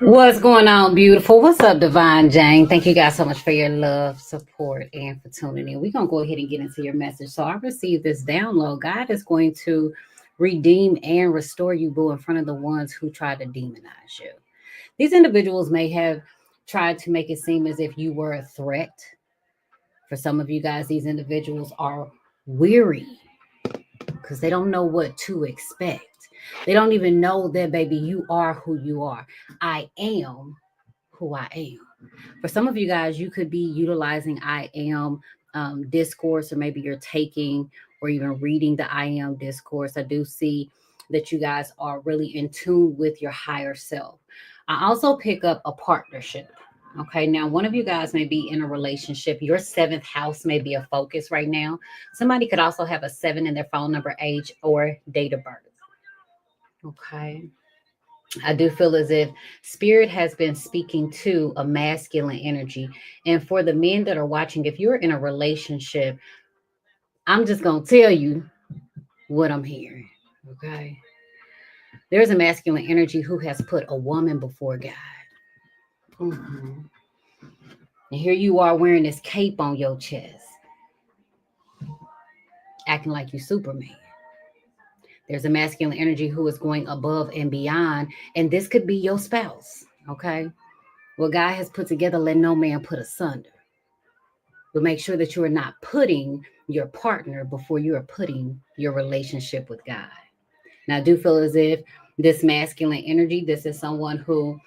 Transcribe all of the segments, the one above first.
What's going on, beautiful? What's up, Divine Jane? Thank you guys so much for your love, support, and for tuning in. We're going to go ahead and get into your message. So I received this download. God is going to redeem and restore you, boo, in front of the ones who try to demonize you. These individuals may have tried to make it seem as if you were a threat. For some of you guys, these individuals are weary because they don't know what to expect. They don't even know that, baby, you are who you are. I am who I am. For some of you guys, you could be utilizing I am discourse, or maybe you're taking or even reading the I am discourse. I do see that you guys are really in tune with your higher self. I also pick up a partnership. Okay, now one of you guys may be in a relationship. Your seventh house may be a focus right now. Somebody could also have a seven in their phone number, age, or date of birth. Okay. I do feel as if spirit has been speaking to a masculine energy. And for the men that are watching, if you're in a relationship, I'm just going to tell you what I'm hearing. Okay. There's a masculine energy who has put a woman before God. Mm-hmm. And here you are wearing this cape on your chest, acting like you Superman. There's a masculine energy who is going above and beyond. And this could be your spouse. Okay. What God has put together, let no man put asunder. But make sure that you are not putting your partner before you are putting your relationship with God. Now, I do feel as if this masculine energy, this is someone who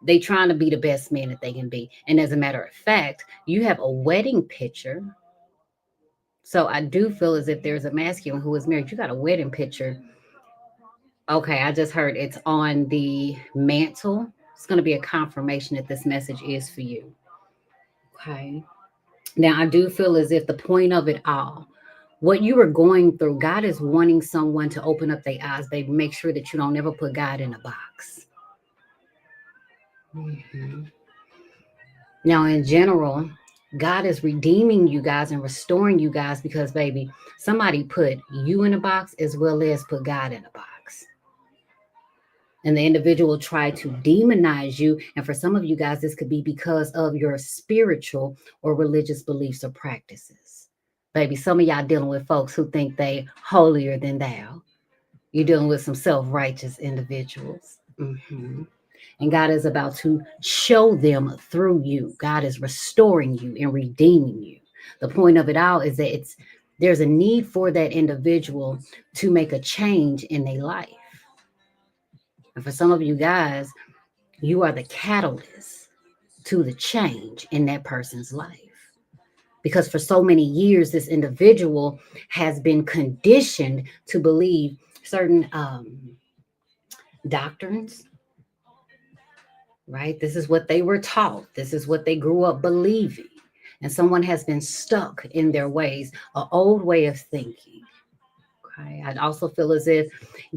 they trying to be the best man that they can be. And as a matter of fact, you have a wedding picture. So I do feel as if there's a masculine who is married. You got a wedding picture. Okay, I just heard it's on the mantle. It's going to be a confirmation that this message is for you. Okay. Now, I do feel as if the point of it all, what you are going through, God is wanting someone to open up their eyes, baby. Make sure that you don't ever put God in a box. Mhm. Now, in general, God is redeeming you guys and restoring you guys because, baby, somebody put you in a box as well as put God in a box. And the individual tried to demonize you. And for some of you guys, this could be because of your spiritual or religious beliefs or practices. Baby, some of y'all dealing with folks who think they holier than thou. You're dealing with some self-righteous individuals. Mhm. And God is about to show them through you. God is restoring you and redeeming you. The point of it all is that there's a need for that individual to make a change in their life. And for some of you guys, you are the catalyst to the change in that person's life. Because for so many years, this individual has been conditioned to believe certain doctrines, right? This is what they were taught. This is what they grew up believing. And someone has been stuck in their ways, an old way of thinking. Okay. I'd also feel as if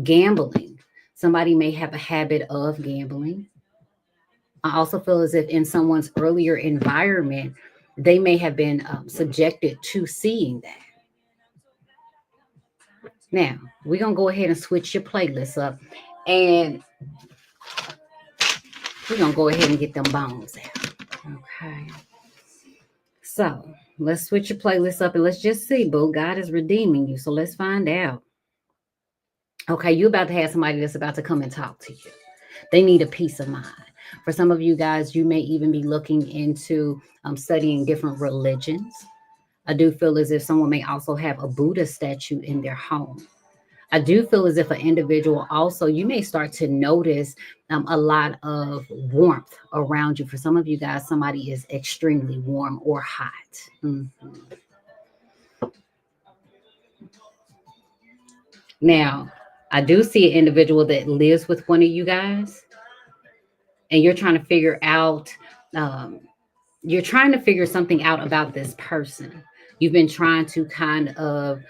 gambling, somebody may have a habit of gambling. I also feel as if in someone's earlier environment, they may have been subjected to seeing that. Now, we're going to go ahead and switch your playlist up, and we're going to go ahead and get them bones out. Okay. So let's switch your playlist up and let's just see, boo. God is redeeming you. So let's find out. Okay, you're about to have somebody that's about to come and talk to you. They need a peace of mind. For some of you guys, you may even be looking into studying different religions. I do feel as if someone may also have a Buddha statue in their home. I do feel as if an individual also, you may start to notice a lot of warmth around you. For some of you guys, somebody is extremely warm or hot. Mm-hmm. Now, I do see an individual that lives with one of you guys, and you're trying to figure out, um, you're trying to figure something out about this person. You've been trying to kind of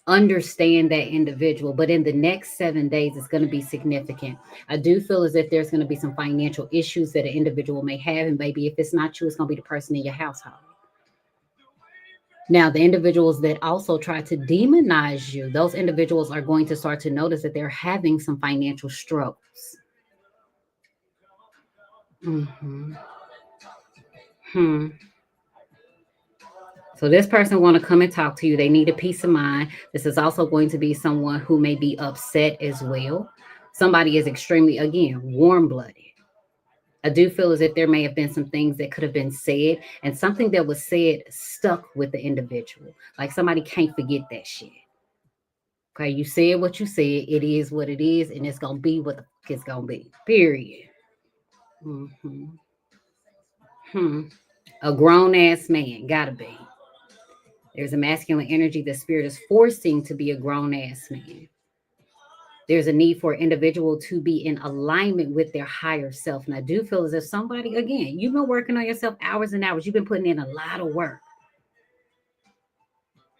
understand that individual, but in the next 7 days, it's going to be significant. I do feel as if there's going to be some financial issues that an individual may have, and maybe if it's not you, it's going to be the person in your household. Now, the individuals that also try to demonize you, those individuals are going to start to notice that they're having some financial struggles. Mm-hmm. Hmm. So this person want to come and talk to you. They need a peace of mind. This is also going to be someone who may be upset as well. Somebody is extremely, again, warm-blooded. I do feel as if there may have been some things that could have been said, and something that was said stuck with the individual. Like somebody can't forget that shit. Okay, you said what you said. It is what it is, and it's gonna be what the fuck it's gonna be. Period. Mm-hmm. Hmm. A grown ass man, gotta be. There's a masculine energy the spirit is forcing to be a grown ass man. There's a need for an individual to be in alignment with their higher self. And I do feel as if somebody, again, you've been working on yourself hours and hours. You've been putting in a lot of work.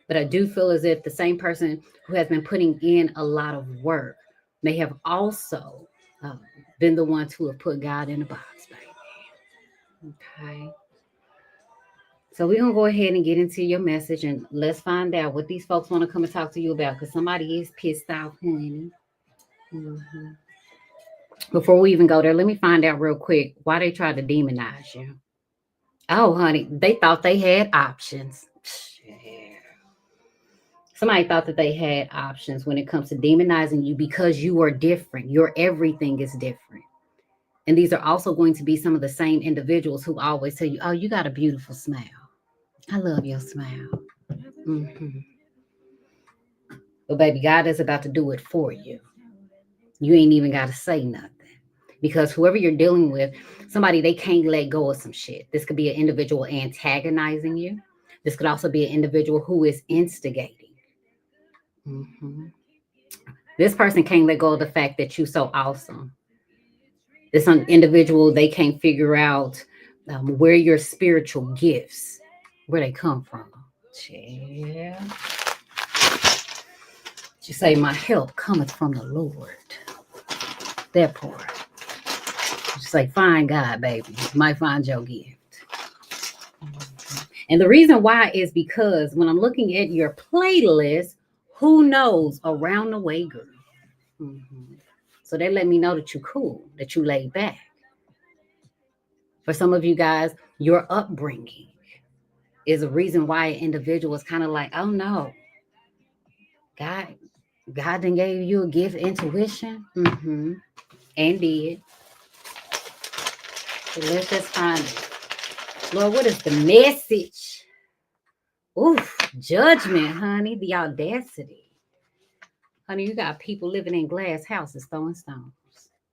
But I do feel as if the same person who has been putting in a lot of work may have also been the ones who have put God in a box, baby. Okay. So we're going to go ahead and get into your message and let's find out what these folks want to come and talk to you about, because somebody is pissed off, honey. Mm-hmm. Before we even go there, let me find out real quick why they tried to demonize you. Oh, honey, they thought they had options. Yeah. Somebody thought that they had options when it comes to demonizing you because you are different. Your everything is different. And these are also going to be some of the same individuals who always tell you, oh, you got a beautiful smile. I love your smile. Mm-hmm. But baby, God is about to do it for you. You ain't even got to say nothing. Because whoever you're dealing with, somebody, they can't let go of some shit. This could be an individual antagonizing you. This could also be an individual who is instigating. Mm-hmm. This person can't let go of the fact that you're so awesome. This individual, they can't figure out where your spiritual gifts, where they come from. Yeah. You say, my help cometh from the Lord. That part. You say, find God, baby. You might find your gift. And the reason why is because when I'm looking at your playlist, who knows, around the way, girl. Mm-hmm. So they let me know that you're cool, that you laid back. For some of you guys, your upbringing is a reason why an individual is kind of like, oh no, God done gave you a gift, intuition, and did. So let's just find it. Lord, what is the message? Oof, judgment, honey, the audacity. Honey, you got people living in glass houses throwing stones.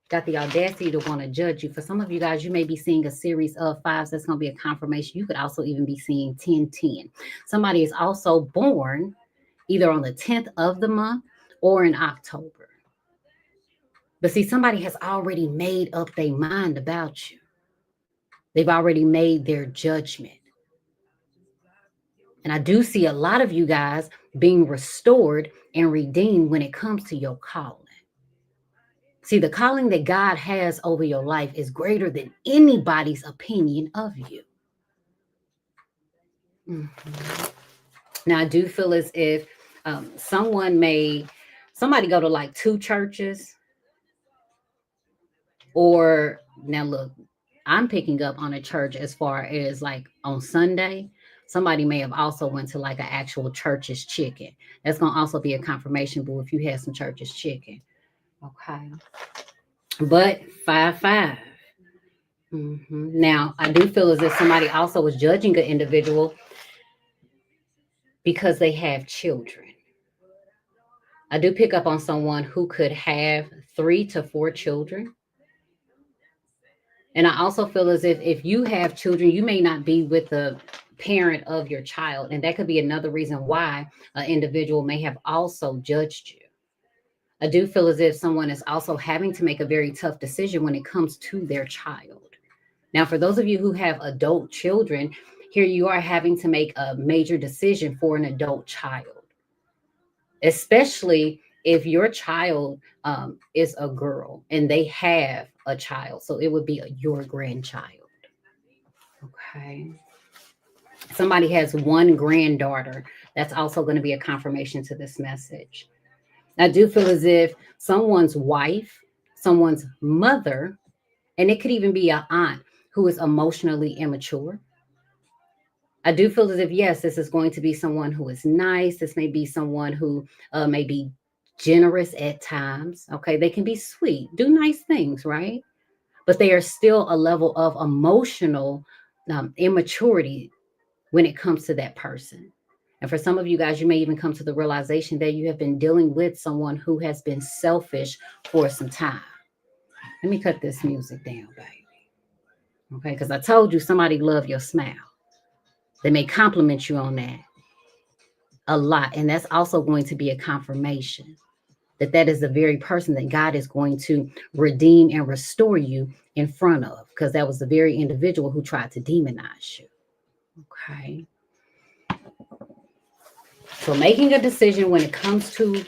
Got the audacity to want to judge you. For some of you guys, you may be seeing a series of fives. That's going to be a confirmation. You could also even be seeing 10-10. Somebody is also born either on the 10th of the month or in October. But see, somebody has already made up their mind about you. They've already made their judgment. And I do see a lot of you guys being restored and redeemed when it comes to your calling. See, the calling that God has over your life is greater than anybody's opinion of you. Mm-hmm. Now, I do feel as if somebody go to like 2 churches, or now look, I'm picking up on a church as far as like on Sunday. Somebody may have also went to like an actual church's chicken. That's going to also be a confirmation, boo, if you had some church's chicken. Okay. But 5-5. Mm-hmm. Now, I do feel as if somebody also was judging an individual because they have children. I do pick up on someone who could have 3 to 4 children. And I also feel as if you have children, you may not be with the parent of your child. And that could be another reason why an individual may have also judged you. I do feel as if someone is also having to make a very tough decision when it comes to their child. Now, for those of you who have adult children, here you are having to make a major decision for an adult child, especially if your child is a girl and they have a child. So it would be your grandchild. Okay. Somebody has one granddaughter. That's also going to be a confirmation to this message. I do feel as if someone's wife, someone's mother, And it could even be an aunt who is emotionally immature. I do feel as if, yes, this is going to be someone who is nice. This may be someone who may be generous at times. Okay. They can be sweet, do nice things, right? But they are still a level of emotional immaturity when it comes to that person. And for some of you guys, you may even come to the realization that you have been dealing with someone who has been selfish for some time. Let me cut this music down, baby. Okay, because I told you somebody love your smile. They may compliment you on that a lot. And that's also going to be a confirmation that that is the very person that God is going to redeem and restore you in front of, because that was the very individual who tried to demonize you. Okay. So making a decision when it comes to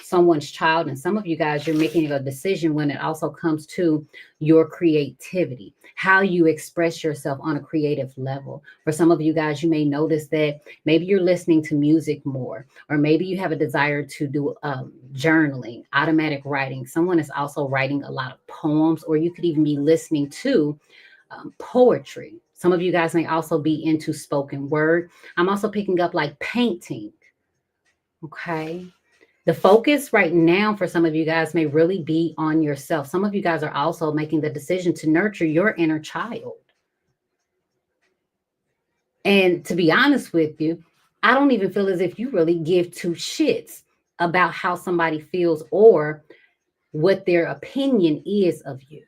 someone's child, and some of you guys, you're making a decision when it also comes to your creativity, how you express yourself on a creative level. For some of you guys, you may notice that maybe you're listening to music more, or maybe you have a desire to do journaling, automatic writing. Someone is also writing a lot of poems, or you could even be listening to poetry. Some of you guys may also be into spoken word. I'm also picking up like painting. Okay. The focus right now for some of you guys may really be on yourself. Some of you guys are also making the decision to nurture your inner child. And to be honest with you, I don't even feel as if you really give two shits about how somebody feels or what their opinion is of you.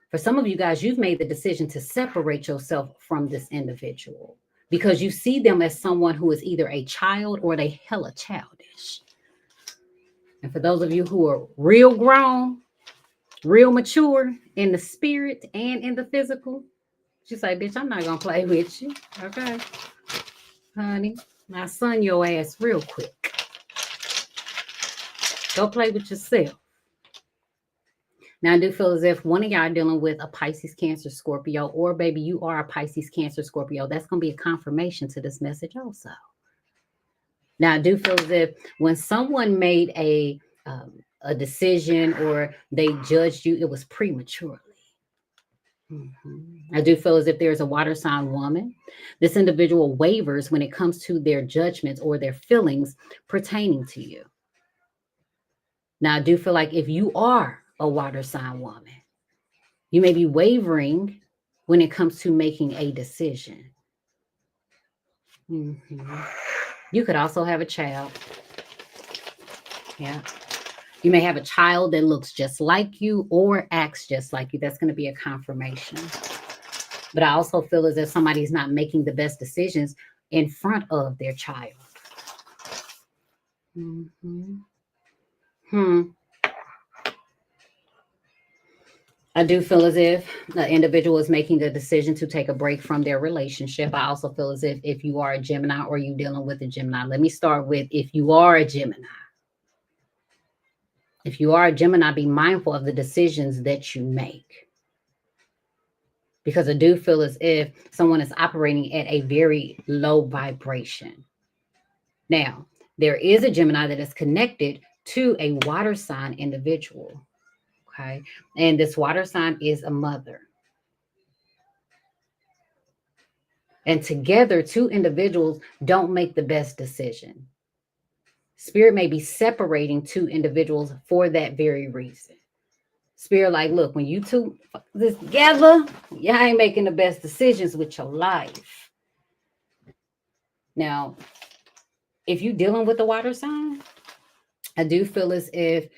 For some of you guys, you've made the decision to separate yourself from this individual because you see them as someone who is either a child or they hella childish. And for those of you who are real grown, real mature in the spirit and in the physical, she's like, bitch, I'm not going to play with you. Okay, honey, I'll son your ass real quick. Go play with yourself. Now, I do feel as if one of y'all are dealing with a Pisces, Cancer, Scorpio, or baby, you are a Pisces, Cancer, Scorpio. That's going to be a confirmation to this message also. Now, I do feel as if when someone made a decision or they judged you, it was prematurely. I do feel as if there's a water sign woman. This individual wavers when it comes to their judgments or their feelings pertaining to you. Now, I do feel like if you are a water sign woman, you may be wavering when it comes to making a decision. You could also have a child. Yeah. You may have a child that looks just like you or acts just like you. That's going to be a confirmation. But I also feel as if somebody's not making the best decisions in front of their child. I do feel as if the individual is making a decision to take a break from their relationship. I also feel as if you are a Gemini or you're dealing with a Gemini. Let me start with if you are a Gemini. If you are a Gemini, be mindful of the decisions that you make. Because I do feel as if someone is operating at a very low vibration. Now, there is a Gemini that is connected to a water sign individual. Okay. And this water sign is a mother. And together, two individuals don't make the best decision. Spirit may be separating two individuals for that very reason. Spirit, like, look, when you two this together, y'all ain't making the best decisions with your life. Now, if you're dealing with the water sign, I do feel as if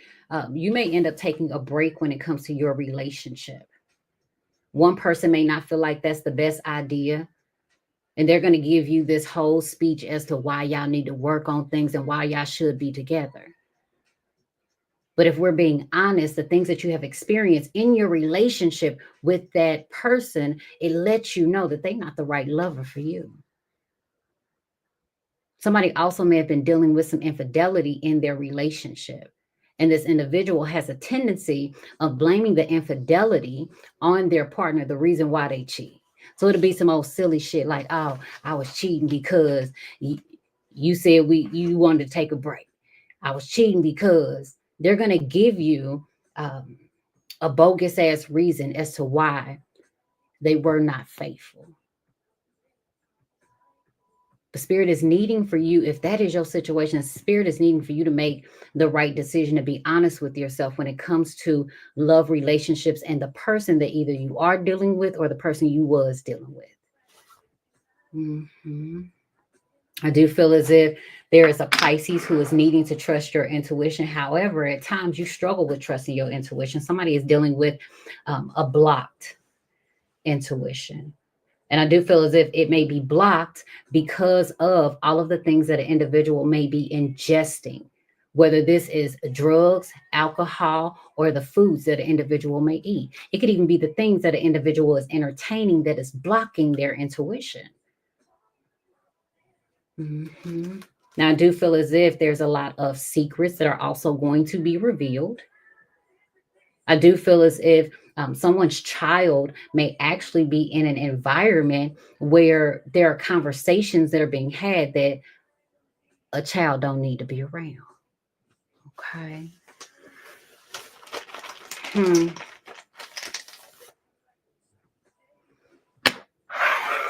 you may end up taking a break when it comes to your relationship. One person may not feel like that's the best idea. And they're going to give you this whole speech as to why y'all need to work on things and why y'all should be together. But if we're being honest, the things that you have experienced in your relationship with that person, it lets you know that they're not the right lover for you. Somebody also may have been dealing with some infidelity in their relationship. And this individual has a tendency of blaming the infidelity on their partner, the reason why they cheat. So it'll be some old silly shit like, oh, I was cheating because you said you wanted to take a break. I was cheating because they're going to give you a a bogus ass reason as to why they were not faithful. The Spirit is needing for you, if that is your situation, Spirit is needing for you to make the right decision, to be honest with yourself when it comes to love relationships and the person that either you are dealing with or the person you was dealing with. I do feel as if there is a Pisces who is needing to trust your intuition. However, at times you struggle with trusting your intuition. Somebody is dealing with a blocked intuition. And I do feel as if it may be blocked because of all of the things that an individual may be ingesting, whether this is drugs, alcohol, or the foods that an individual may eat. It could even be the things that an individual is entertaining that is blocking their intuition. Now, I do feel as if there's a lot of secrets that are also going to be revealed. I do feel as if someone's child may actually be in an environment where there are conversations that are being had that a child don't need to be around. Okay.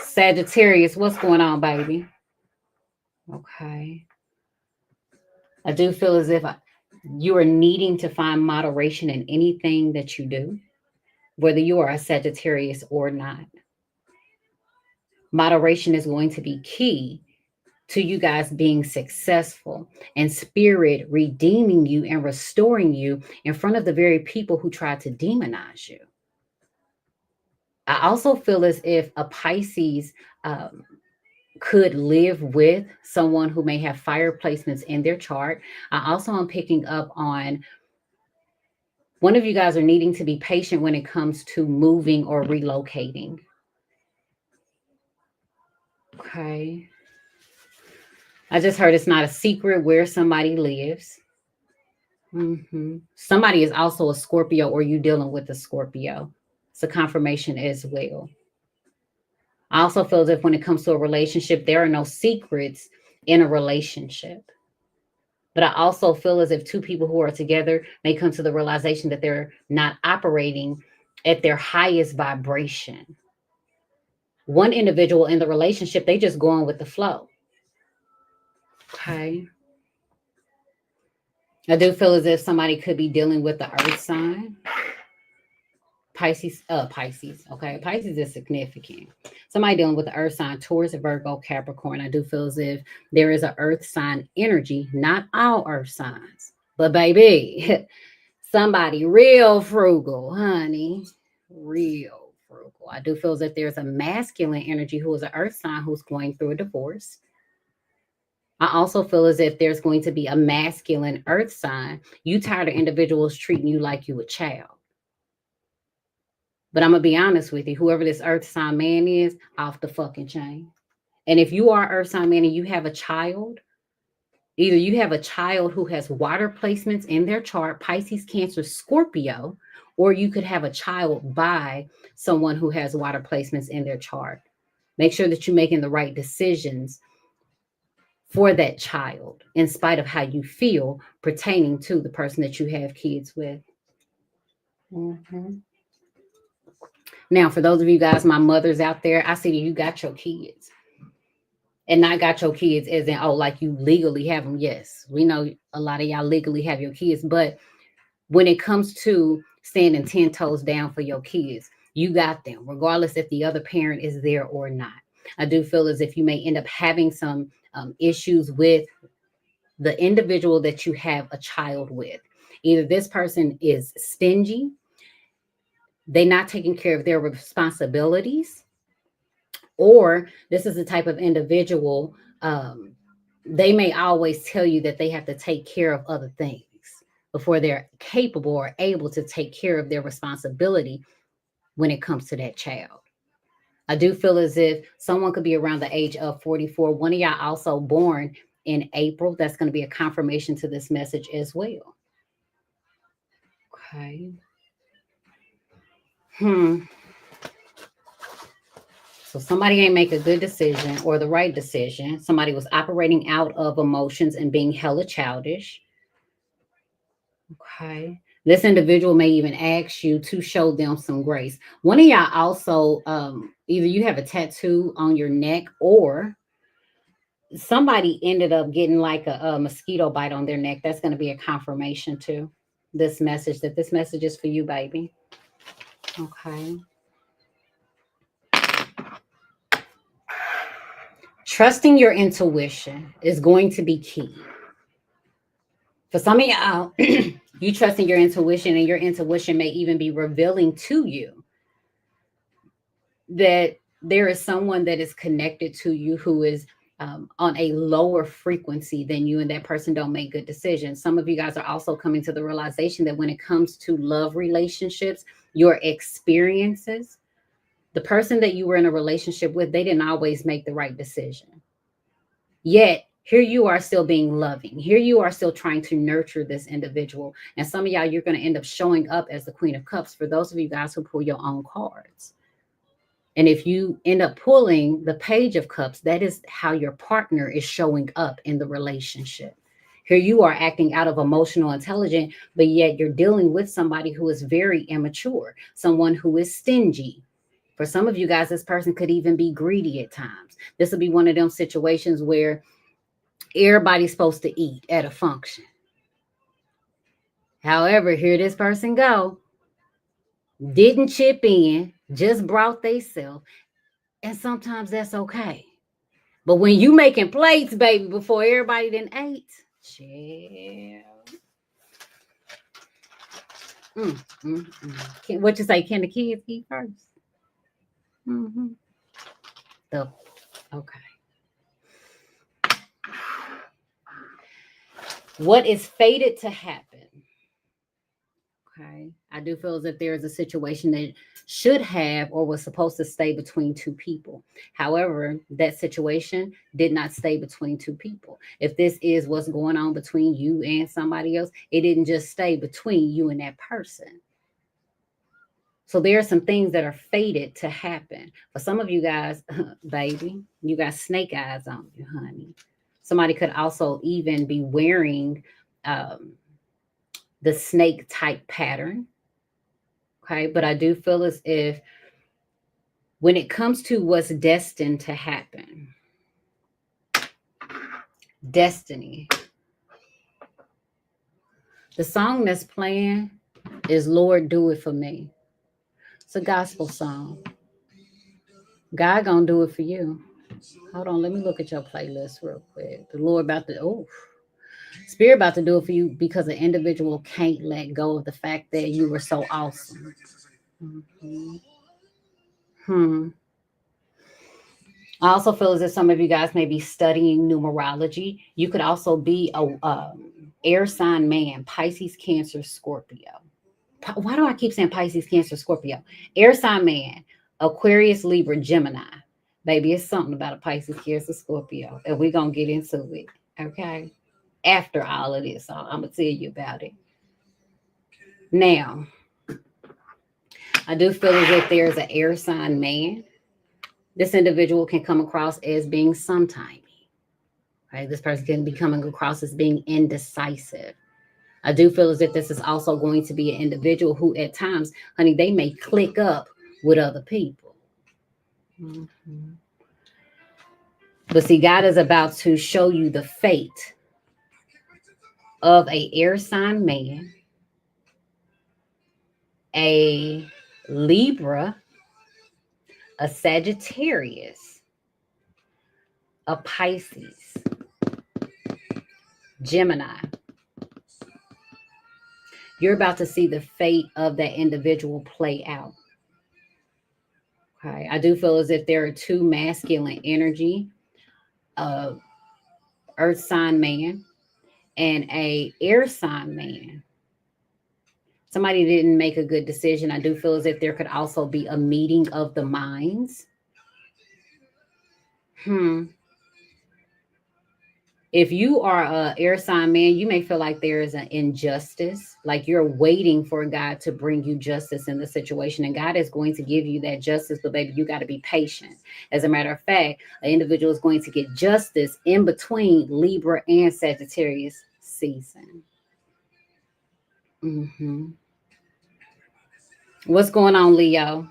Sagittarius, what's going on, baby? Okay. I do feel as if you are needing to find moderation in anything that you do, whether you are a Sagittarius or not. Moderation is going to be key to you guys being successful and Spirit redeeming you and restoring you in front of the very people who tried to demonize you. I also feel as if a Pisces could live with someone who may have fire placements in their chart. I also am picking up on one of you guys are needing to be patient when it comes to moving or relocating. Okay. I just heard it's not a secret where somebody lives. Somebody is also a Scorpio, or you dealing with a Scorpio. It's a confirmation as well. I also feel as if when it comes to a relationship, there are no secrets in a relationship. But I also feel as if two people who are together may come to the realization that they're not operating at their highest vibration. One individual in the relationship, they just going with the flow. Okay. I do feel as if somebody could be dealing with the earth sign. Pisces. Okay. Pisces is significant. Somebody dealing with the earth sign, Taurus, Virgo, Capricorn. I do feel as if there is an earth sign energy, not all earth signs, but baby, somebody real frugal, honey, real frugal. I do feel as if there's a masculine energy who is an earth sign who's going through a divorce. I also feel as if there's going to be a masculine earth sign. You tired of individuals treating you like you a child. But I'm going to be honest with you. Whoever this earth sign man is, off the fucking chain. And if you are earth sign man and you have a child, either you have a child who has water placements in their chart, Pisces, Cancer, Scorpio, or you could have a child by someone who has water placements in their chart. Make sure that you're making the right decisions for that child, in spite of how you feel pertaining to the person that you have kids with. Now, for those of you guys, my mothers out there, I see that you got your kids. And not got your kids as in, oh, like you legally have them. Yes, we know a lot of y'all legally have your kids. But when it comes to standing 10 toes down for your kids, you got them, regardless if the other parent is there or not. I do feel as if you may end up having some issues with the individual that you have a child with. Either this person is stingy, they're not taking care of their responsibilities, or this is the type of individual, they may always tell you that they have to take care of other things before they're capable or able to take care of their responsibility when it comes to that child. I do feel as if someone could be around the age of 44. One of y'all also born in April. That's going to be a confirmation to this message as well. Okay. So somebody ain't make a good decision or the right decision. Somebody was operating out of emotions and being hella childish. Okay. This individual may even ask you to show them some grace. One of y'all also, either you have a tattoo on your neck, or somebody ended up getting like a mosquito bite on their neck. That's going to be a confirmation to this message, that this message is for you, baby. Okay. Trusting your intuition is going to be key. For some of y'all, you trusting your intuition, and your intuition may even be revealing to you that there is someone that is connected to you who is on a lower frequency than you, and that person don't make good decisions. Some of you guys are also coming to the realization that when it comes to love relationships, your experiences, the person that you were in a relationship with, they didn't always make the right decision. Yet, here you are still being loving. Here you are still trying to nurture this individual. And some of y'all, you're going to end up showing up as the Queen of Cups for those of you guys who pull your own cards. And if you end up pulling the Page of Cups, that is how your partner is showing up in the relationship. Here you are acting out of emotional intelligence, but yet you're dealing with somebody who is very immature, someone who is stingy. For some of you guys, this person could even be greedy at times. This will be one of them situations where everybody's supposed to eat at a function. However, here this person go, didn't chip in, just brought theyself. And sometimes that's okay. But when you making plates, baby, before everybody then ate, chill. What you say? Can the kids eat first? Okay. What is fated to happen? Okay. I do feel as if there is a situation that should have or was supposed to stay between two people. However, that situation did not stay between two people. If this is what's going on between you and somebody else, it didn't just stay between you and that person. So there are some things that are fated to happen. For some of you guys, baby, you got snake eyes on you, honey. Somebody could also even be wearing the snake type pattern. Okay. But I do feel as if when it comes to what's destined to happen, destiny, the song that's playing is Lord, Do It For Me. It's a gospel song. God gonna do it for you. Hold on, let me look at your playlist real quick. The Lord about to, Spirit about to do it for you because an individual can't let go of the fact that you were so awesome. I also feel as if some of you guys may be studying numerology. You could also be a air sign man, Pisces, Cancer, Scorpio. Why do I keep saying Pisces, Cancer, Scorpio? Air sign man, Aquarius, Libra, Gemini. Baby, it's something about a Pisces, Cancer, Scorpio. And we're going to get into it, okay? After all of this, I'm going to tell you about it. Now, I do feel as if there's an air sign man. This individual can come across as being sometimey. Right? This person can be coming across as being indecisive. I do feel as if this is also going to be an individual who at times, honey, they may click up with other people. But see, God is about to show you the fate of a air sign man, a Libra, a Sagittarius, a Pisces, Gemini. You're about to see the fate of that individual play out. Okay. I do feel as if there are two masculine energy, earth sign man and a air sign man. Somebody didn't make a good decision. I do feel as if there could also be a meeting of the minds. If you are an air sign man, you may feel like there is an injustice, like you're waiting for God to bring you justice in the situation. And God is going to give you that justice, but baby, you got to be patient. As a matter of fact, an individual is going to get justice in between Libra and Sagittarius season. Mm-hmm. What's going on, Leo?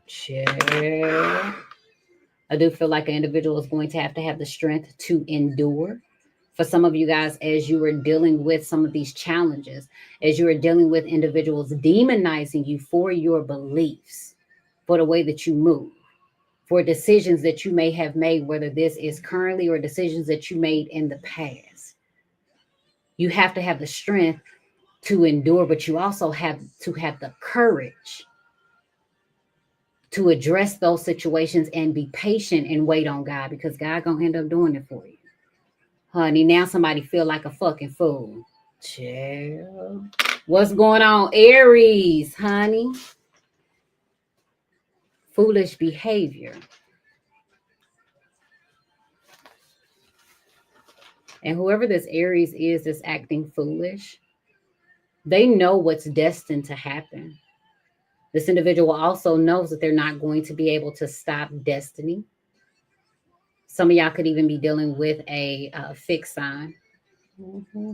Chill. I do feel like an individual is going to have the strength to endure. For some of you guys, as you are dealing with some of these challenges, as you are dealing with individuals demonizing you for your beliefs, for the way that you move, for decisions that you may have made, whether this is currently or decisions that you made in the past. You have to have the strength to endure, but you also have to have the courage to address those situations and be patient and wait on God, because God gonna end up doing it for you. Honey, now somebody feel like a fucking fool. Chill. What's going on, Aries, honey? Foolish behavior. And whoever this Aries is that's acting foolish, they know what's destined to happen. This individual also knows that they're not going to be able to stop destiny. Some of y'all could even be dealing with a fixed sign. Mm-hmm.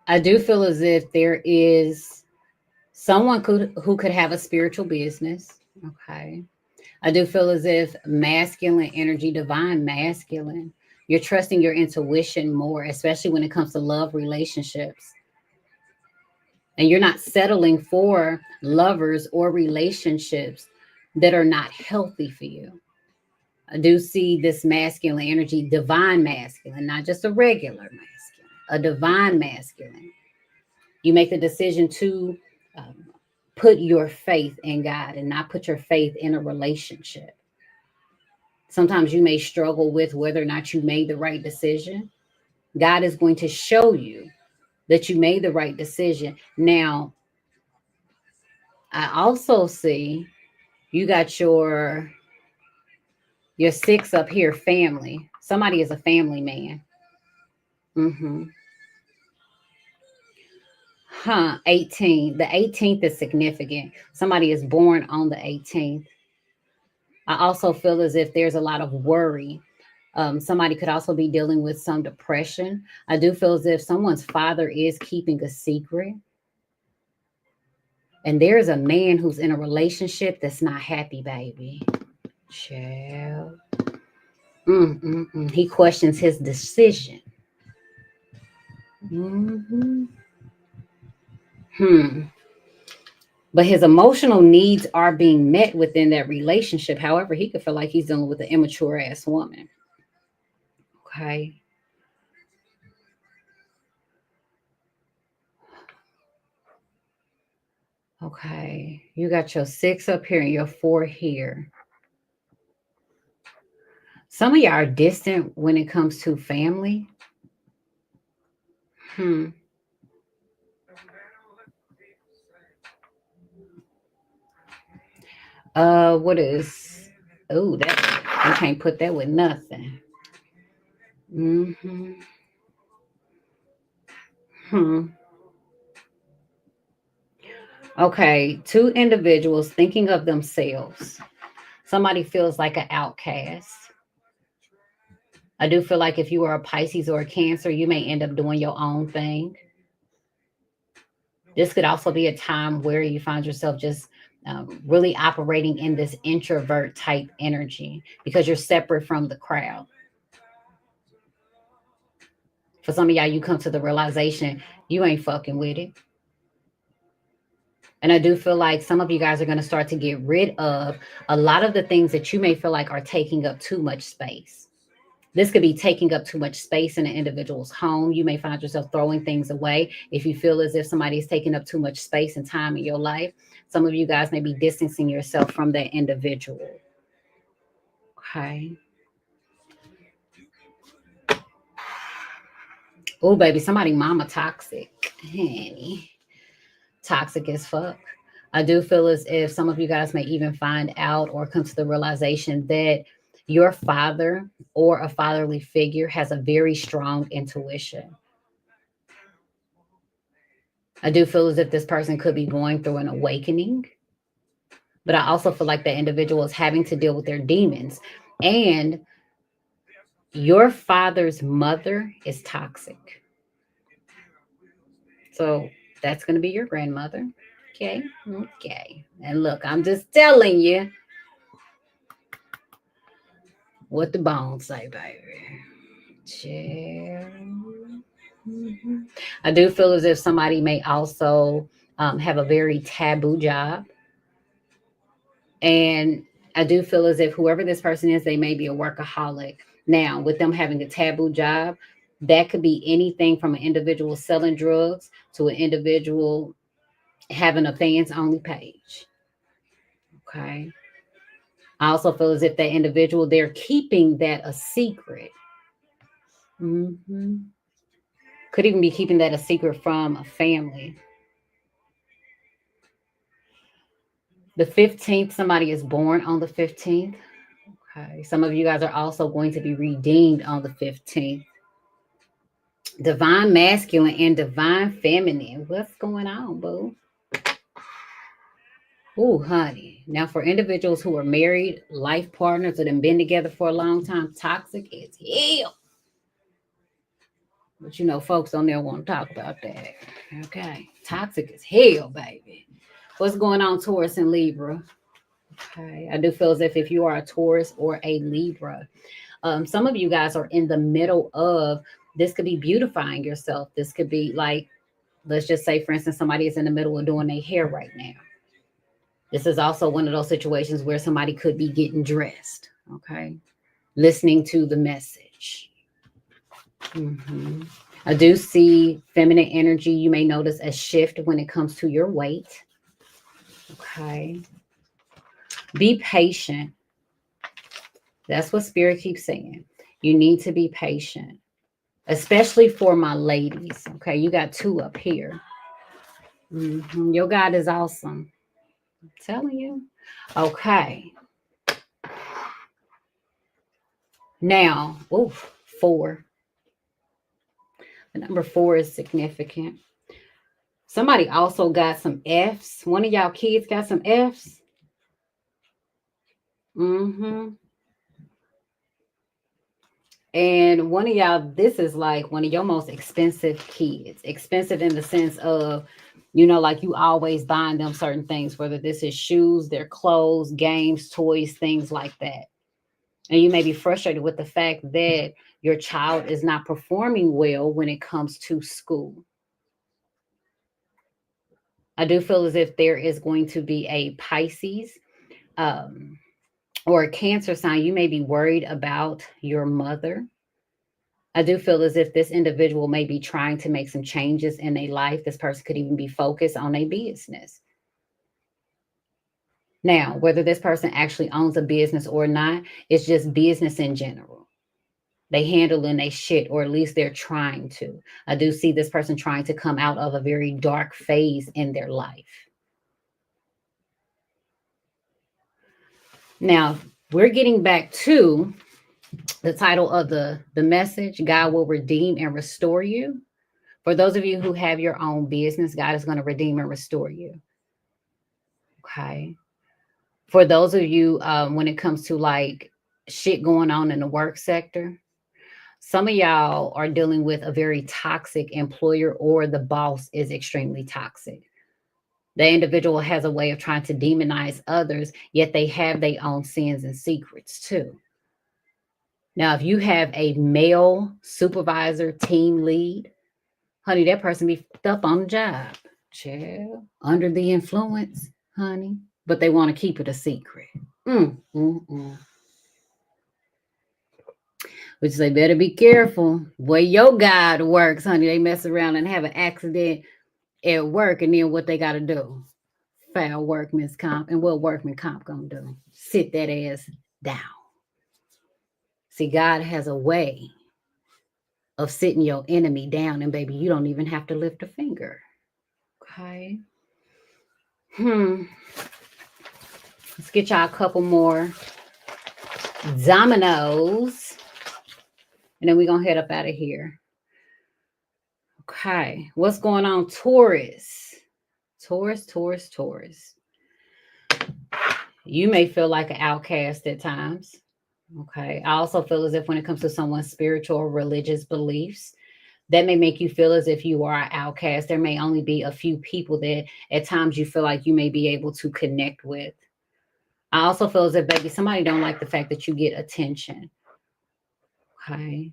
I do feel as if there is someone who could have a spiritual business. Okay. I do feel as if masculine energy, divine masculine, you're trusting your intuition more, especially when it comes to love relationships. And you're not settling for lovers or relationships that are not healthy for you. I do see this masculine energy, divine masculine, not just a regular masculine, a divine masculine. You make the decision to put your faith in God and not put your faith in a relationship. Sometimes you may struggle with whether or not you made the right decision. God is going to show you that you made the right decision. Now, I also see you got your 6 up here, family. Somebody is a family man. Mm-hmm. 18. The 18th is significant. Somebody is born on the 18th. I also feel as if there's a lot of worry. Somebody could also be dealing with some depression. I do feel as if someone's father is keeping a secret. And there's a man who's in a relationship that's not happy, baby. Child. He questions his decision. Mm-hmm. But his emotional needs are being met within that relationship. However, he could feel like he's dealing with an immature ass woman. Okay. Okay. You got your 6 up here and your 4 here. Some of y'all are distant when it comes to family. What is, oh, that, you can't put that with nothing. Mm-hmm. Okay, 2 individuals thinking of themselves. Somebody feels like an outcast. I do feel like if you are a Pisces or a Cancer, you may end up doing your own thing. This could also be a time where you find yourself just really operating in this introvert type energy because you're separate from the crowd. For some of y'all, you come to the realization you ain't fucking with it. And I do feel like some of you guys are going to start to get rid of a lot of the things that you may feel like are taking up too much space. This could be taking up too much space in an individual's home. You may find yourself throwing things away. If you feel as if somebody is taking up too much space and time in your life, some of you guys may be distancing yourself from that individual. Okay. Oh, baby, somebody mama toxic. Honey. Toxic as fuck. I do feel as if some of you guys may even find out or come to the realization that your father or a fatherly figure has a very strong intuition. I do feel as if this person could be going through an awakening. But I also feel like that individual is having to deal with their demons. And your father's mother is toxic. So that's going to be your grandmother. Okay. Okay. And look, I'm just telling you what the bones say, baby. Chill. Mhm. I do feel as if somebody may also have a very taboo job. And I do feel as if whoever this person is, they may be a workaholic. Now, with them having a taboo job, that could be anything from an individual selling drugs to an individual having a fans only page. Okay. I also feel as if that individual, they're keeping that a secret. Hmm. Could even be keeping that a secret from a family. The 15th, somebody is born on the 15th. Okay. Some of you guys are also going to be redeemed on the 15th. Divine masculine and divine feminine. What's going on, boo? Oh, honey. Now, for individuals who are married, life partners that have been together for a long time, toxic as hell. But you know, folks on there want to talk about that. Okay. Toxic as hell, baby. What's going on, Taurus and Libra? Okay. I do feel as if you are a Taurus or a Libra, some of you guys are in the middle of this. Could be beautifying yourself. This could be like, let's just say, for instance, somebody is in the middle of doing their hair right now. This is also one of those situations where somebody could be getting dressed. Okay. Listening to the message. Mm-hmm. I do see feminine energy. You may notice a shift when it comes to your weight. Okay. Be patient. That's what Spirit keeps saying. You need to be patient, especially for my ladies. Okay. You got two up here. Mm-hmm. Your God is awesome. I'm telling you. Okay. Now, oof, 4. The number 4 is significant. Somebody also got some F's. One of y'all kids got some F's. Mm-hmm. And one of y'all, this is like one of your most expensive kids. Expensive in the sense of, you know, like you always buying them certain things, whether this is shoes, their clothes, games, toys, things like that. And you may be frustrated with the fact that your child is not performing well when it comes to school. I do feel as if there is going to be a Pisces um, or a Cancer sign. You may be worried about your mother. I do feel as if this individual may be trying to make some changes in their life. This person could even be focused on a business. Now, whether this person actually owns a business or not, it's just business in general. They handling their shit, or at least they're trying to. I do see this person trying to come out of a very dark phase in their life. Now, we're getting back to the title of the message. God will redeem and restore you. For those of you who have your own business, God is going to redeem and restore you. Okay. For those of you, when it comes to like shit going on in the work sector, some of y'all are dealing with a very toxic employer, or the boss is extremely toxic. The individual has a way of trying to demonize others, yet they have their own sins and secrets too. Now, if you have a male supervisor, team lead, honey, that person be up on the job. Chill. Under the influence, honey. But they want to keep it a secret. Which they better be careful. Where your God works, honey. They mess around and have an accident at work, and then what they got to do? File workman's comp. And what workman comp gonna do? Sit that ass down. See, God has a way of sitting your enemy down, and baby, you don't even have to lift a finger. Okay. Let's get y'all a couple more dominoes, and then we're gonna head up out of here. Okay, what's going on, Taurus? Taurus. You may feel like an outcast at times. Okay. I also feel as if when it comes to someone's spiritual or religious beliefs, that may make you feel as if you are an outcast. There may only be a few people that at times you feel like you may be able to connect with. I also feel as if, baby, somebody don't like the fact that you get attention. Okay.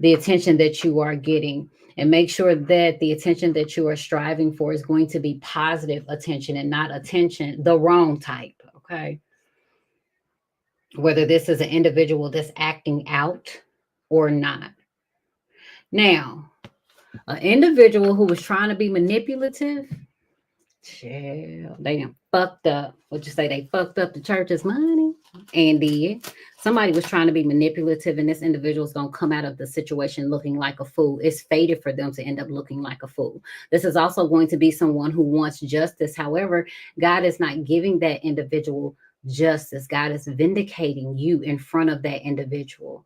The attention that you are getting. And make sure that the attention that you are striving for is going to be positive attention and not attention, the wrong type. Okay. Whether this is an individual that's acting out or not. Now, an individual who was trying to be manipulative, chill, they done fucked up. What you say? They fucked up the church's money and did. Somebody was trying to be manipulative, and this individual is going to come out of the situation looking like a fool. It's fated for them to end up looking like a fool. This is also going to be someone who wants justice. However, God is not giving that individual justice. God is vindicating you in front of that individual.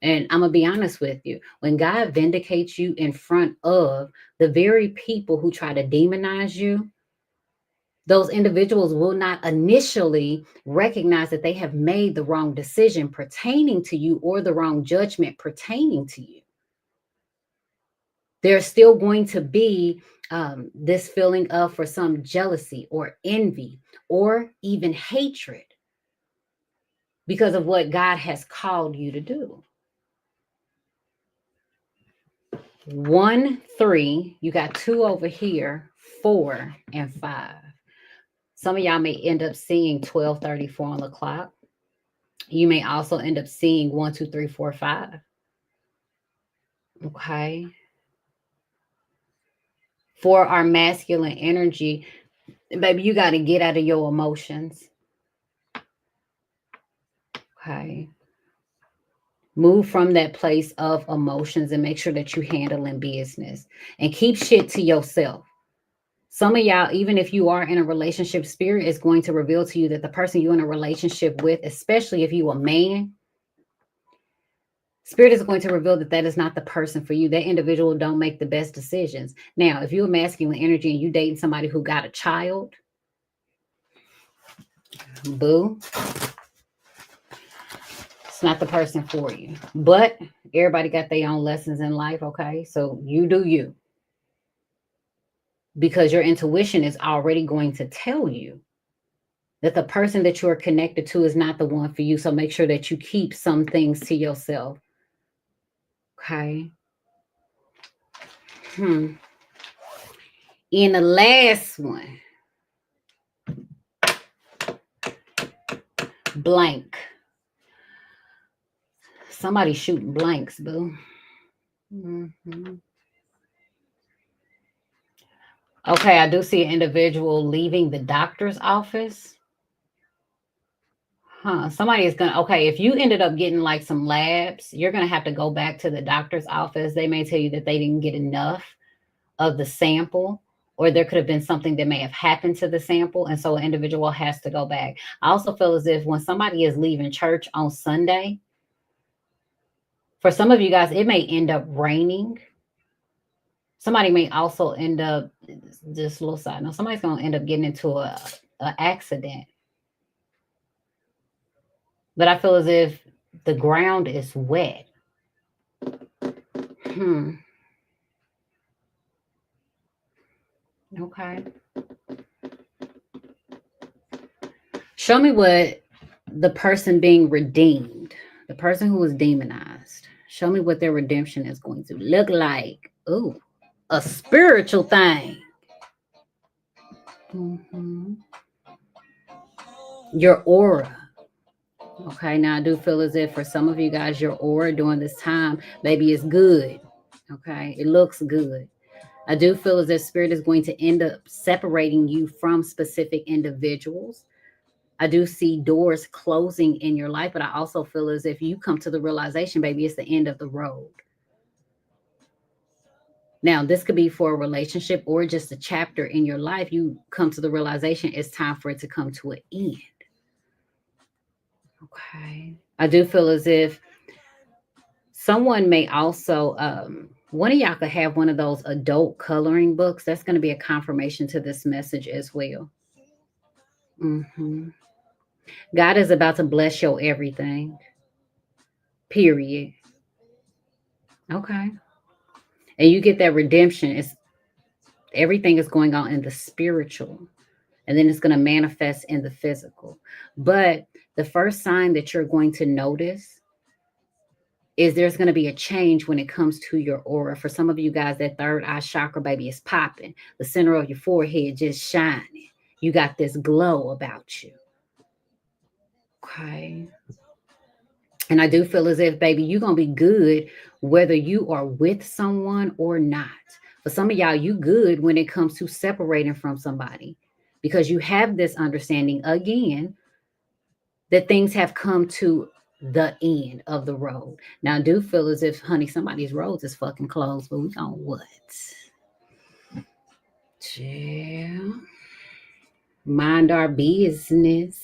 And I'm going to be honest with you. When God vindicates you in front of the very people who try to demonize you, those individuals will not initially recognize that they have made the wrong decision pertaining to you or the wrong judgment pertaining to you. There's still going to be this feeling of, for some, jealousy or envy or even hatred because of what God has called you to do. 1, 3, you got 2 over here, 4 and 5. Some of y'all may end up seeing 12:34 on the clock. You may also end up seeing 1, 2, 3, 4, 5. Okay. For our masculine energy, baby, you got to get out of your emotions. Okay. Move from that place of emotions and make sure that you handle in business and keep shit to yourself. Some of y'all, even if you are in a relationship, spirit is going to reveal to you that the person you're in a relationship with, especially if you a man, spirit is going to reveal that that is not the person for you. That individual don't make the best decisions. Now, if you're a masculine energy and you dating somebody who got a child, boo, it's not the person for you. But everybody got their own lessons in life, okay? So you do you. Because your intuition is already going to tell you that the person that you are connected to is not the one for you. So make sure that you keep some things to yourself. Okay. In the last one, blank. Somebody shooting blanks, boo. Okay, I do see an individual leaving the doctor's office. Somebody is gonna, okay, if you ended up getting like some labs, you're gonna have to go back to the doctor's office. They may tell you that they didn't get enough of the sample, or there could have been something that may have happened to the sample, and so an individual has to go back. I also feel as if when somebody is leaving church on Sunday, for some of you guys, it may end up raining. Somebody may also end up, just a little side note, somebody's going to end up getting into an accident. But I feel as if the ground is wet. Okay. Show me what the person being redeemed, the person who was demonized, show me what their redemption is going to look like. Ooh, a spiritual thing. Your aura. Okay, now I do feel as if for some of you guys, your aura during this time, maybe it's good. Okay, it looks good. I do feel as if spirit is going to end up separating you from specific individuals. I do see doors closing in your life, but I also feel as if you come to the realization, baby, it's the end of the road. Now, this could be for a relationship or just a chapter in your life. You come to the realization it's time for it to come to an end. Okay. I do feel as if someone may also, one of y'all could have one of those adult coloring books. That's going to be a confirmation to this message as well. God is about to bless your everything. Period. Okay. And you get that redemption. It's everything is going on in the spiritual. And then it's going to manifest in the physical. But the first sign that you're going to notice is there's going to be a change when it comes to your aura. For some of you guys, that third eye chakra, baby, is popping. The center of your forehead just shining. You got this glow about you. Okay. And I do feel as if, baby, you're going to be good whether you are with someone or not. For some of y'all, you good when it comes to separating from somebody because you have this understanding again that things have come to the end of the road. Now, I do feel as if, honey, somebody's roads is fucking closed, but we gonna what? Chill. Mind our business.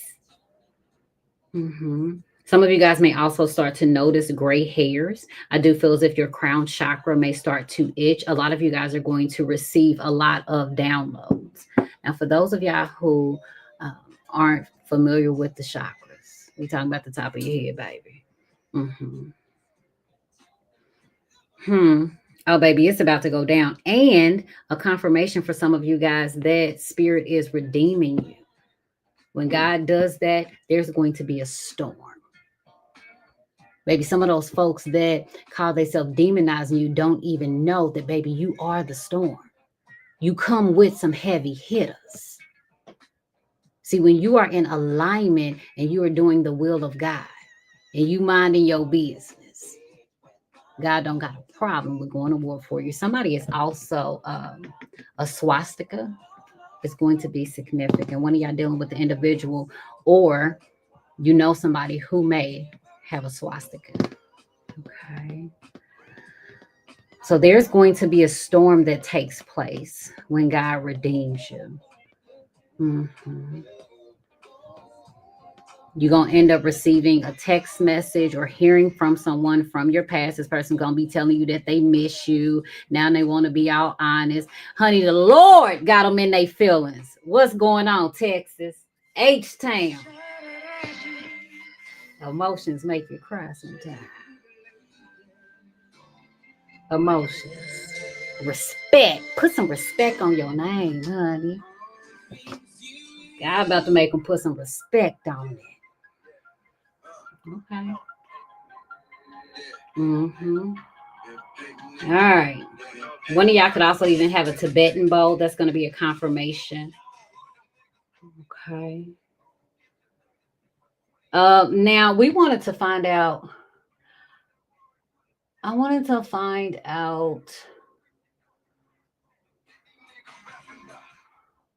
Some of you guys may also start to notice gray hairs. I do feel as if your crown chakra may start to itch. A lot of you guys are going to receive a lot of downloads. Now, for those of y'all who aren't familiar with the chakras, we talking about the top of your head, baby. Oh, baby, it's about to go down. And a confirmation for some of you guys that spirit is redeeming you. When God does that, there's going to be a storm. Maybe some of those folks that call themselves demonizing you don't even know that, baby, you are the storm. You come with some heavy hitters. See, when you are in alignment and you are doing the will of God and you minding your business, God don't got a problem with going to war for you. Somebody is also a swastika. Is going to be significant. One of y'all dealing with the individual, or you know somebody who may have a swastika. Okay. So there's going to be a storm that takes place when God redeems you. You're going to end up receiving a text message or hearing from someone from your past. This person going to be telling you that they miss you. Now they want to be all honest. Honey, the Lord got them in their feelings. What's going on, Texas? H-Town. Emotions make you cry sometimes. Emotions. Respect. Put some respect on your name, honey. God about to make them put some respect on it. Okay. All right. One of y'all could also even have a Tibetan bowl. That's going to be a confirmation. Okay. Now we wanted to find out. I wanted to find out.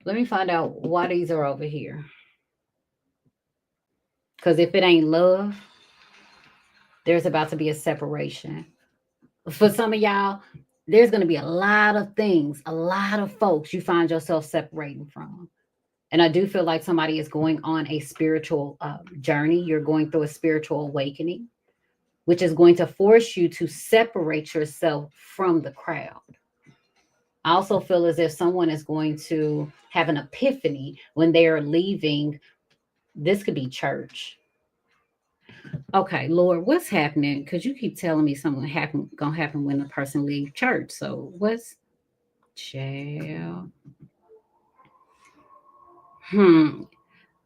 Let me find out why these are over here. Because if it ain't love, there's about to be a separation. For some of y'all, there's going to be a lot of things, a lot of folks you find yourself separating from. And I do feel like somebody is going on a spiritual journey. You're going through a spiritual awakening, which is going to force you to separate yourself from the crowd. I also feel as if someone is going to have an epiphany when they are leaving. This could be church. Okay, Lord, what's happening? Because you keep telling me something gonna happen when a person leaves church. So what's child?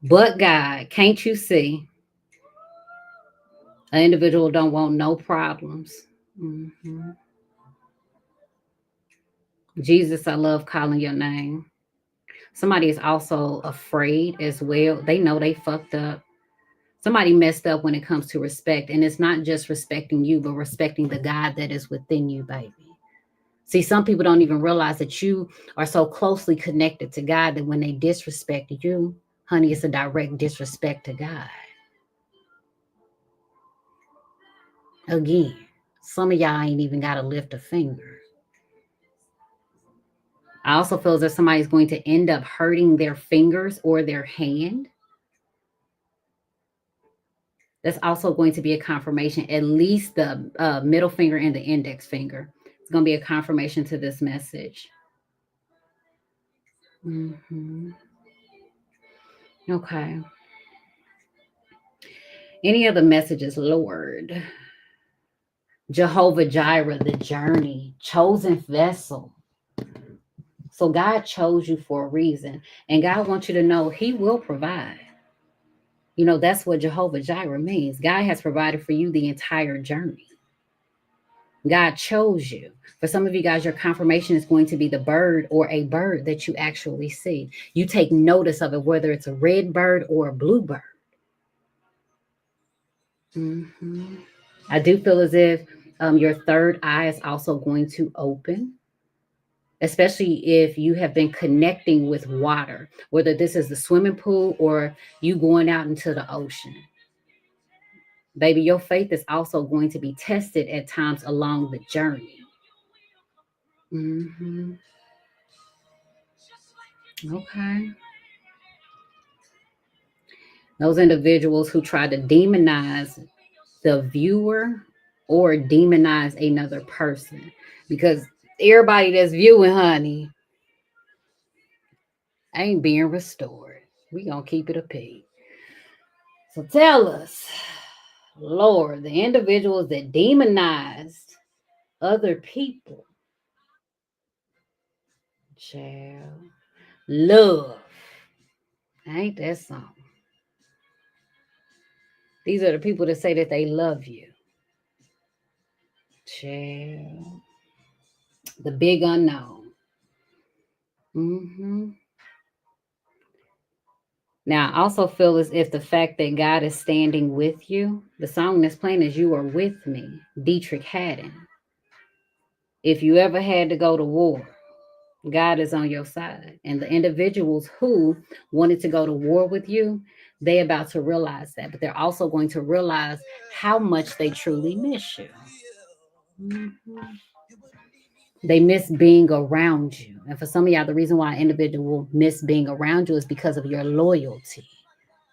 But God, can't you see? An individual don't want no problems. Jesus, I love calling your name. Somebody is also afraid as well. They know they fucked up. Somebody messed up when it comes to respect. And it's not just respecting you, but respecting the God that is within you, baby. See, some people don't even realize that you are so closely connected to God that when they disrespect you, honey, it's a direct disrespect to God. Again, some of y'all ain't even got to lift a finger. I also feel as if somebody's going to end up hurting their fingers or their hand. That's also going to be a confirmation, at least the middle finger and the index finger. It's going to be a confirmation to this message. Okay. Any other messages, Lord? Jehovah Jireh, the journey, chosen vessel. So God chose you for a reason. And God wants you to know he will provide. You know, that's what Jehovah Jireh means. God has provided for you the entire journey. God chose you. For some of you guys, your confirmation is going to be the bird or a bird that you actually see. You take notice of it, whether it's a red bird or a blue bird. Mm-hmm. I do feel as if your third eye is also going to open, especially if you have been connecting with water, whether this is the swimming pool or you going out into the ocean. Baby, your faith is also going to be tested at times along the journey. Mm-hmm. Okay. Those individuals who try to demonize the viewer or demonize another person, because everybody that's viewing, honey, ain't being restored. We gonna keep it a P. So tell us, Lord, the individuals that demonized other people, child, love. Ain't that something? These are the people that say that they love you. Child. The big unknown. Mm-hmm. Now, I also feel as if the fact that God is standing with you, the song that's playing is You Are With Me, Dietrich Haddon. If you ever had to go to war, God is on your side. And the individuals who wanted to go to war with you, they're about to realize that. But they're also going to realize how much they truly miss you. Mm-hmm. They miss being around you. And for some of y'all, the reason why an individual miss being around you is because of your loyalty.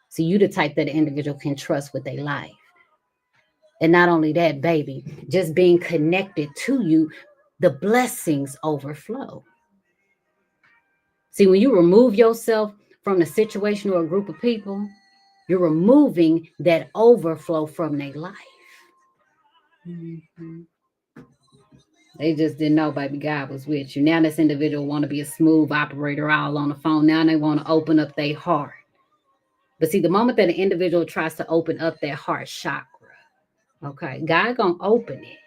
So you the type that an individual can trust with their life. And not only that, baby, just being connected to you, the blessings overflow. See, when you remove yourself from the situation or a group of people, you're removing that overflow from their life. Mm-hmm. They just didn't know, baby, God was with you. Now this individual want to be a smooth operator all on the phone. Now they want to open up their heart. But see, the moment that an individual tries to open up their heart chakra, okay, God gonna open it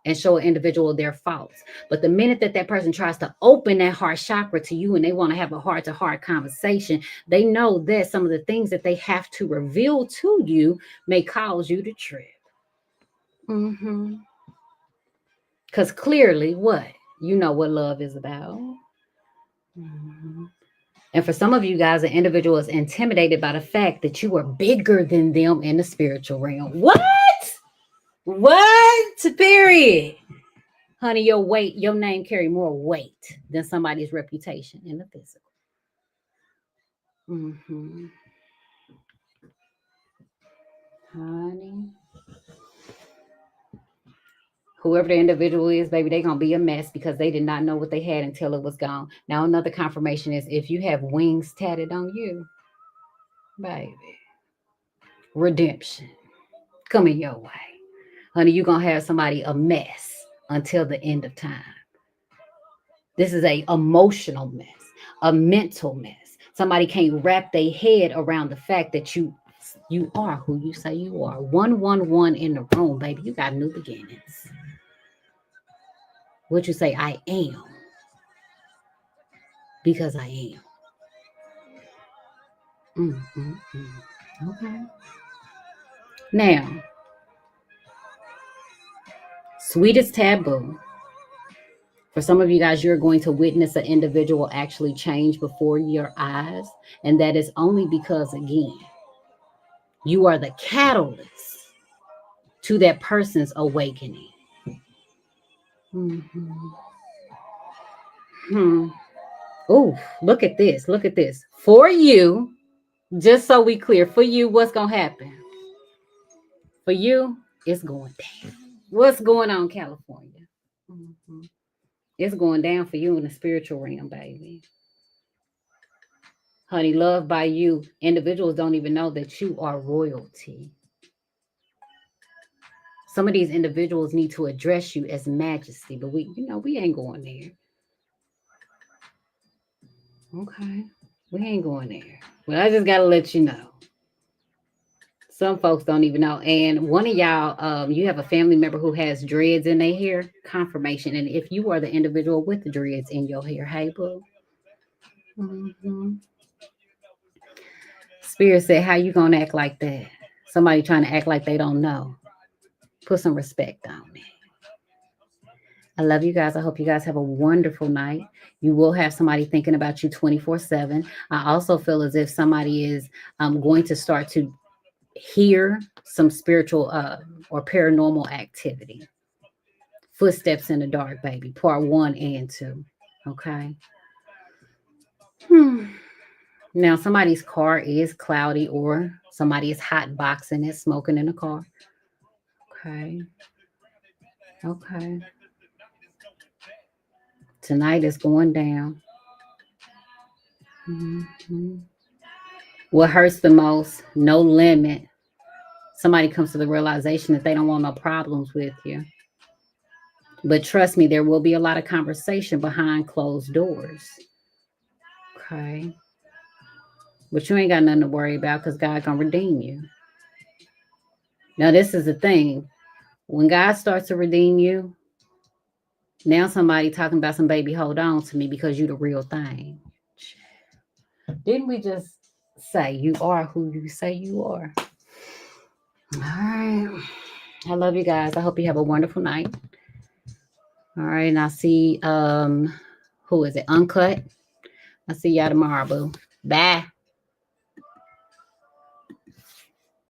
and show an individual their faults. But the minute that that person tries to open that heart chakra to you and they want to have a heart-to-heart conversation, they know that some of the things that they have to reveal to you may cause you to trip. Mm-hmm. Because clearly, what? You know what love is about. Mm-hmm. And for some of you guys, an individual is intimidated by the fact that you are bigger than them in the spiritual realm. What? What? Period. Honey, your weight, your name carry more weight than somebody's reputation in the physical. Mm-hmm. Honey. Whoever the individual is, baby, they're going to be a mess because they did not know what they had until it was gone. Now, another confirmation is if you have wings tatted on you, baby, redemption coming your way. Honey, you're going to have somebody a mess until the end of time. This is a emotional mess, a mental mess. Somebody can't wrap their head around the fact that you are who you say you are. 111 in the room, baby. You got new beginnings. What you say, I am. Because I am. Okay. Now, sweetest taboo. For some of you guys, you're going to witness an individual actually change before your eyes. And that is only because, again, you are the catalyst to that person's awakening. Mm-hmm. Oh, look at this. Look at this. For you, just so we clear, for you, what's going to happen? For you, it's going down. What's going on, California? Mm-hmm. It's going down for you in the spiritual realm, baby. Honey, loved by you. Individuals don't even know that you are royalty. Some of these individuals need to address you as majesty, but we ain't going there. Okay. We ain't going there. But I just gotta let you know. Some folks don't even know. And one of y'all, you have a family member who has dreads in their hair, confirmation. And if you are the individual with the dreads in your hair, hey, boo. Spirit said, how you gonna act like that? Somebody trying to act like they don't know. Put some respect on it. I love you guys. I hope you guys have a wonderful night. You will have somebody thinking about you 24/7. I also feel as if somebody is going to start to hear some spiritual or paranormal activity. Footsteps in the dark, baby. Part 1 and 2. Okay. Now, somebody's car is cloudy or somebody is hot boxing it, smoking in the car. Okay. Okay. Tonight is going down. What hurts the most? No limit. Somebody comes to the realization that they don't want no problems with you. But trust me, there will be a lot of conversation behind closed doors. Okay. But you ain't got nothing to worry about because God gonna redeem you. Now, this is the thing. When God starts to redeem you, now somebody talking about some baby, hold on to me because you the real thing. Didn't we just say you are who you say you are? All right. I love you guys. I hope you have a wonderful night. All right. And I see who is it? Uncut. I'll see y'all tomorrow, boo. Bye.